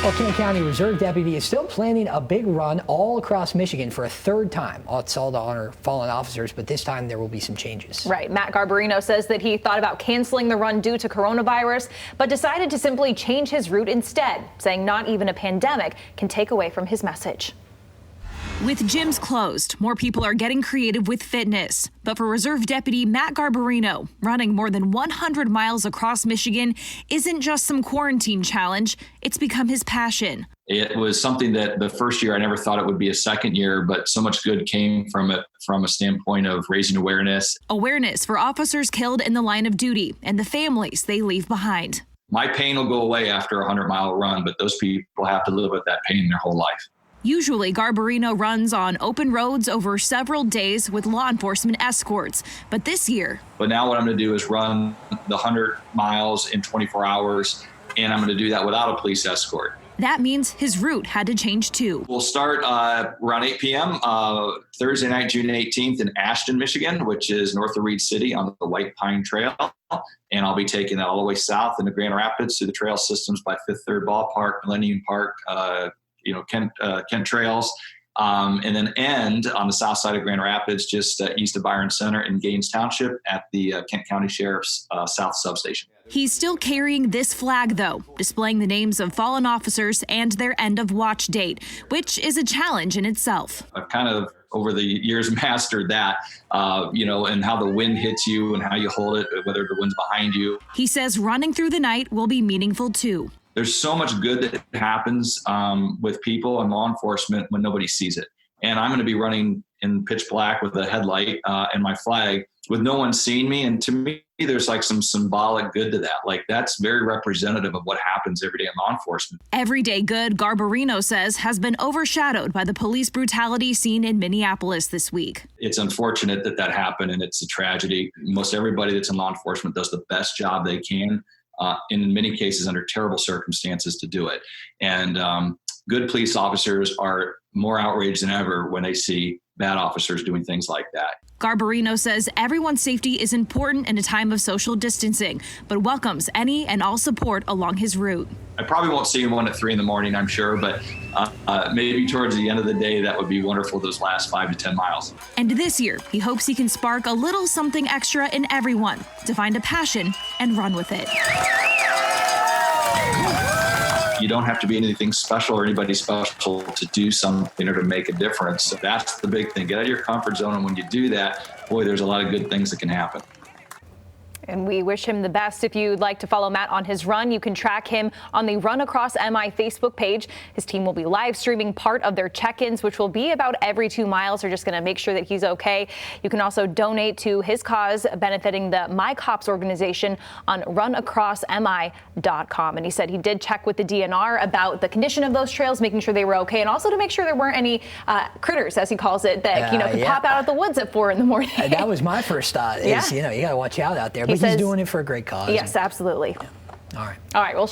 Well, Kent County Reserve Deputy is still planning a big run all across Michigan for a third time. It's all to honor fallen officers, but this time there will be some changes. Right. Matt Garbarino says that he thought about canceling the run due to coronavirus, but decided to simply change his route instead, saying not even a pandemic can take away from his message. With gyms closed, more people are getting creative with fitness. But for Reserve Deputy Matt Garbarino, running more than 100 miles across Michigan isn't just some quarantine challenge, it's become his passion. It was something that the first year I never thought it would be a second year, but so much good came from it from a standpoint of raising awareness. Awareness for officers killed in the line of duty and the families they leave behind. My pain will go away after a 100-mile run, but those people have to live with that pain their whole life. Usually, Garbarino runs on open roads over several days with law enforcement escorts. But this year. But now what I'm going to do is run the 100 miles in 24 hours, and I'm going to do that without a police escort. That means his route had to change too. We'll start around 8 p.m. Thursday night, June 18th in Ashton, Michigan, which is north of Reed City on the White Pine Trail. And I'll be taking that all the way south into Grand Rapids through the trail systems by Fifth Third Ballpark, Millennium Park, Kent Trails, and then end on the south side of Grand Rapids, just east of Byron Center in Gaines Township at the Kent County Sheriff's South Substation. He's still carrying this flag, though, displaying the names of fallen officers and their end of watch date, which is a challenge in itself. I've kind of, over the years, mastered that, and how the wind hits you and how you hold it, whether the wind's behind you. He says running through the night will be meaningful, too. There's so much good that happens with people and law enforcement when nobody sees it. And I'm going to be running in pitch black with a headlight and my flag with no one seeing me. And to me, there's like some symbolic good to that. Like that's very representative of what happens every day in law enforcement. Everyday good, Garbarino says, has been overshadowed by the police brutality seen in Minneapolis this week. It's unfortunate that happened, and it's a tragedy. Most everybody that's in law enforcement does the best job they can. In many cases under terrible circumstances to do it. And good police officers are more outraged than ever when they see bad officers doing things like that. Garbarino says everyone's safety is important in a time of social distancing, but welcomes any and all support along his route. I probably won't see one at 3 in the morning, I'm sure, but maybe towards the end of the day, that would be wonderful, those last 5 to 10 miles. And this year, he hopes he can spark a little something extra in everyone to find a passion and run with it. You don't have to be anything special or anybody special to do something or to make a difference. So that's the big thing. Get out of your comfort zone. And when you do that, boy, there's a lot of good things that can happen. And we wish him the best. If you'd like to follow Matt on his run, you can track him on the Run Across MI Facebook page. His team will be live streaming part of their check-ins, which will be about every 2 miles. They're just going to make sure that he's okay. You can also donate to his cause benefiting the My Cops organization on runacrossmi.com. And he said he did check with the DNR about the condition of those trails, making sure they were okay, and also to make sure there weren't any critters, as he calls it, that could pop out of the woods at 4 in the morning. That was my first thought. You got to watch out there. But he's doing it for a great cause. Yes, absolutely. Yeah. All right. All right. Well.